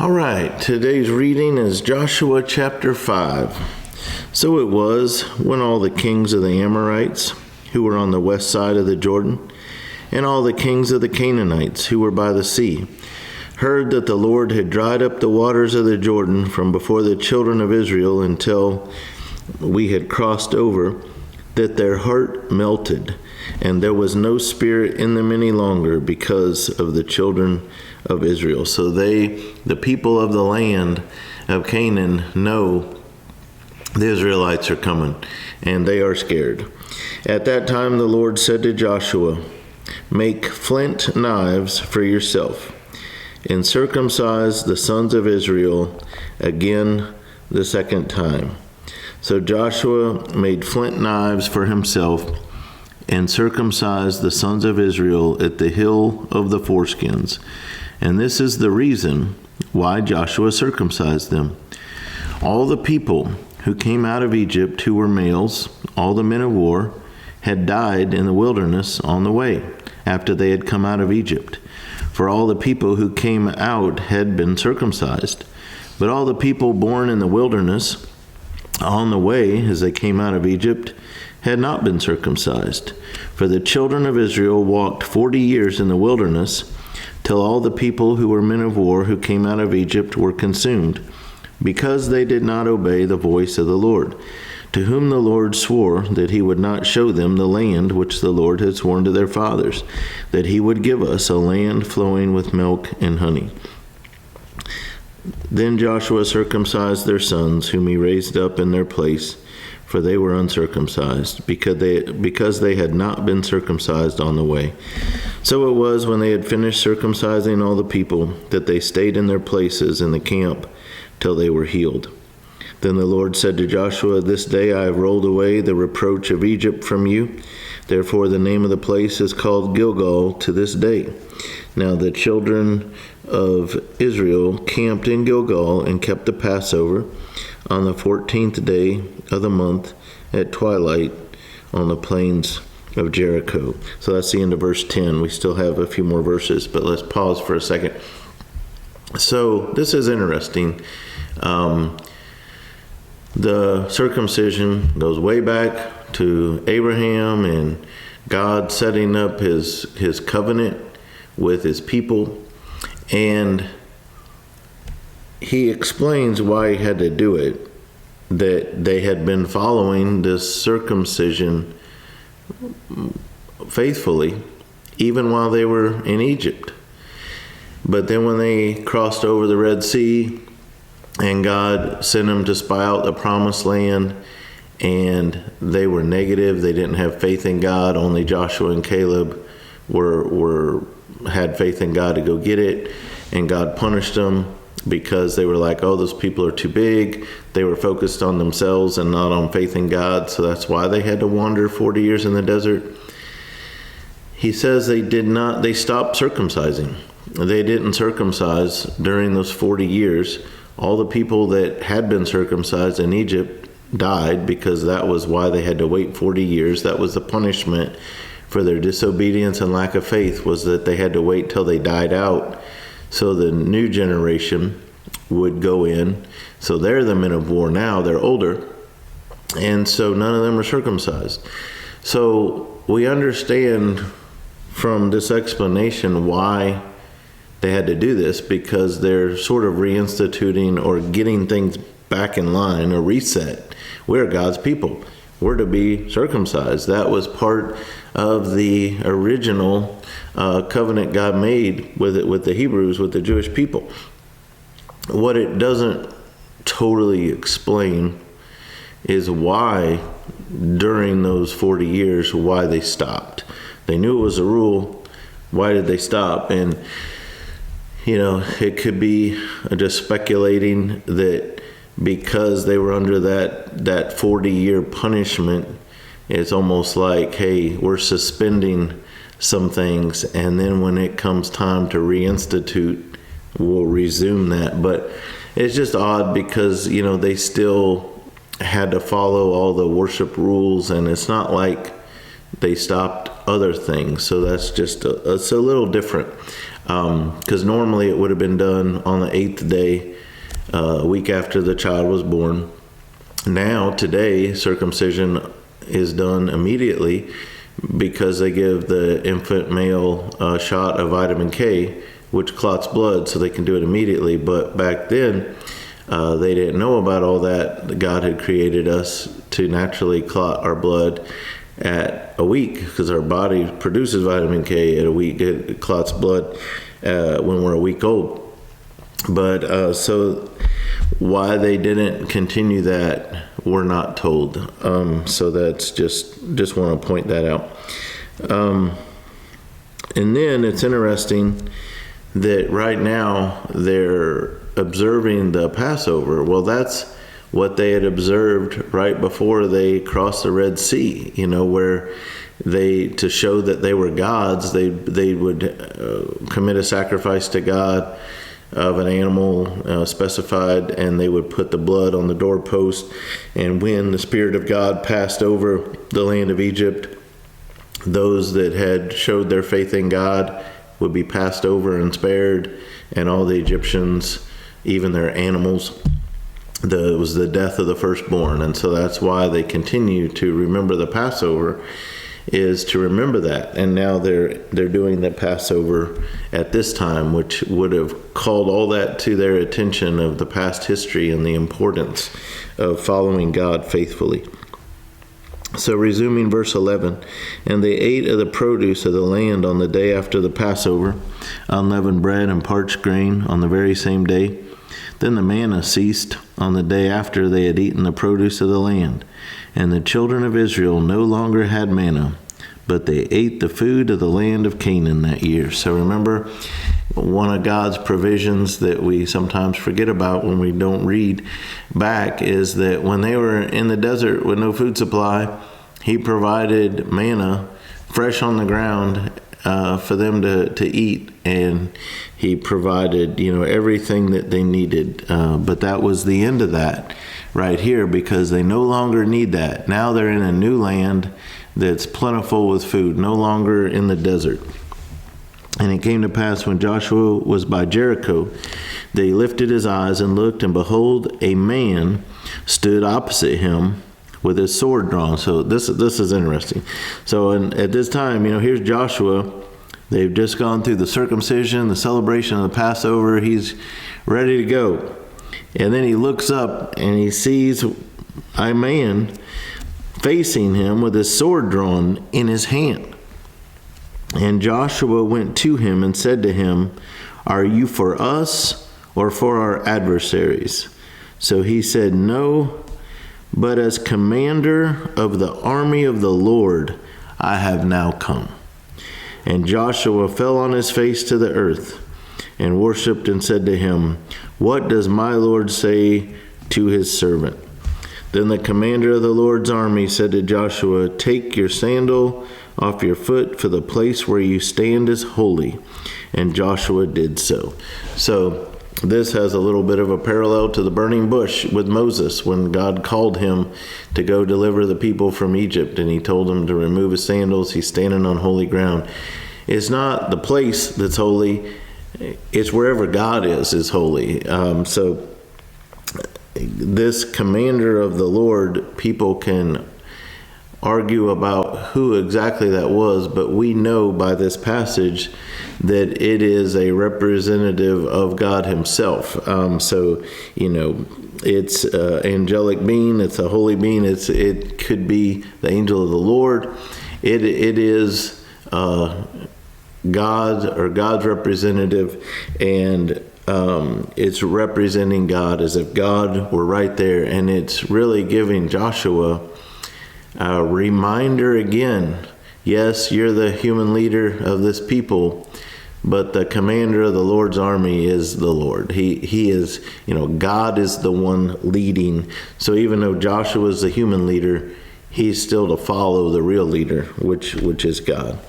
All right, today's reading is Joshua chapter 5. So it was when all the kings of the Amorites, who were on the west side of the Jordan, and all the kings of the Canaanites, who were by the sea, heard that the Lord had dried up the waters of the Jordan from before the children of Israel until we had crossed over, that their heart melted, and there was no spirit in them any longer because of the children of Israel. So the people of the land of Canaan know the Israelites are coming, and they are scared. At that time the Lord said to Joshua, "Make flint knives for yourself, and circumcise the sons of Israel again the second time." So Joshua made flint knives for himself and circumcised the sons of Israel at the hill of the foreskins. And this is the reason why Joshua circumcised them. All the people who came out of Egypt who were males, all the men of war, had died in the wilderness on the way after they had come out of Egypt. For all the people who came out had been circumcised. But all the people born in the wilderness on the way as they came out of Egypt had not been circumcised. For the children of Israel walked 40 years in the wilderness till all the people who were men of war who came out of Egypt were consumed, because they did not obey the voice of the Lord, to whom the Lord swore that he would not show them the land which the Lord had sworn to their fathers, that he would give us a land flowing with milk and honey. Then Joshua circumcised their sons, whom he raised up in their place, for they were uncircumcised, because they had not been circumcised on the way. So it was, when they had finished circumcising all the people, that they stayed in their places in the camp till they were healed. Then the Lord said to Joshua, "This day I have rolled away the reproach of Egypt from you. Therefore the name of the place is called Gilgal to this day." Now the children of Israel camped in Gilgal and kept the Passover on the 14th day of the month at twilight on the plains of Jericho. So that's the end of verse 10. We still have a few more verses, but let's pause for a second. So this is interesting. The circumcision goes way back to Abraham and God setting up his covenant with his people. And he explains why he had to do it, that they had been following this circumcision faithfully, even while they were in Egypt. But then when they crossed over the Red Sea, and God sent them to spy out the promised land, and they were negative, they didn't have faith in God, only Joshua and Caleb had faith in God to go get it, and God punished them because they were like, oh, those people are too big. They were focused on themselves and not on faith in God, so that's why they had to wander 40 years in the desert. He says they stopped circumcising. They didn't circumcise during those 40 years. All the people that had been circumcised in Egypt died, because that was why they had to wait 40 years. That was the punishment for their disobedience and lack of faith, was that they had to wait till they died out so the new generation would go in. So they're the men of war now, they're older, and so none of them are circumcised. So we understand from this explanation why they had to do this, because they're sort of reinstituting or getting things back in line, or reset. We're God's people. We're to be circumcised. That was part of the original covenant God made with the Hebrews, with the Jewish people. What it doesn't totally explain is why during those 40 years, why they stopped. They knew it was a rule. Why did they stop? And it could be just speculating that because they were under that 40-year punishment, it's almost like, hey, we're suspending some things, and then when it comes time to reinstitute, we'll resume that. But it's just odd because, they still had to follow all the worship rules, and it's not like they stopped other things. So that's just it's a little different. because normally it would have been done on the 8th day, a week after the child was born. Now, today, circumcision is done immediately because they give the infant male a shot of vitamin K, which clots blood, so they can do it immediately. But back then, they didn't know about all that. God had created us to naturally clot our blood at a week, because our body produces vitamin K at a week. It clots blood when we're a week old. But so why they didn't continue that, we're not told. So that's just want to point that out. And then it's interesting that right now they're observing the Passover. Well, that's what they had observed right before they crossed the Red Sea, where to show that they were gods, they would commit a sacrifice to God of an animal specified, and they would put the blood on the doorpost. And when the Spirit of God passed over the land of Egypt, those that had showed their faith in God would be passed over and spared, and all the Egyptians, even their animals, it was the death of the firstborn. And so that's why they continue to remember the Passover, is to remember that. And now they're doing the Passover at this time, which would have called all that to their attention of the past history and the importance of following God faithfully. So resuming verse 11, and they ate of the produce of the land on the day after the Passover, unleavened bread and parched grain on the very same day. Then the manna ceased on the day after they had eaten the produce of the land. And the children of Israel no longer had manna, but they ate the food of the land of Canaan that year. So remember, one of God's provisions that we sometimes forget about when we don't read back is that when they were in the desert with no food supply, He provided manna fresh on the ground for them to eat, and He provided everything that they needed. But that was the end of that right here, because they no longer need that. Now they're in a new land that's plentiful with food, no longer in the desert. And it came to pass, when Joshua was by Jericho, that he lifted his eyes and looked, and behold, a man stood opposite him with his sword drawn. So this is interesting. So at this time, here's Joshua. They've just gone through the circumcision, the celebration of the Passover. He's ready to go. And then he looks up and he sees a man facing him with his sword drawn in his hand. And Joshua went to him and said to him, "Are you for us or for our adversaries?" So he said, "No, but as commander of the army of the Lord, I have now come." And Joshua fell on his face to the earth and worshipped and said to him, "What does my Lord say to his servant?" Then the commander of the Lord's army said to Joshua, "Take your sandal off your foot, for the place where you stand is holy." And Joshua did so. So this has a little bit of a parallel to the burning bush with Moses, when God called him to go deliver the people from Egypt, and He told him to remove his sandals. He's standing on holy ground. It's not the place that's holy, it's wherever God is holy. So this commander of the Lord, people can argue about who exactly that was, but we know by this passage that it is a representative of God Himself. So it's angelic being, it's a holy being, it could be the angel of the Lord. It is God, or God's representative, and it's representing God as if God were right there. And it's really giving Joshua a reminder again, yes, you're the human leader of this people, but the commander of the Lord's army is the Lord. He is, God is the one leading. So even though Joshua is the human leader, he's still to follow the real leader, which is God.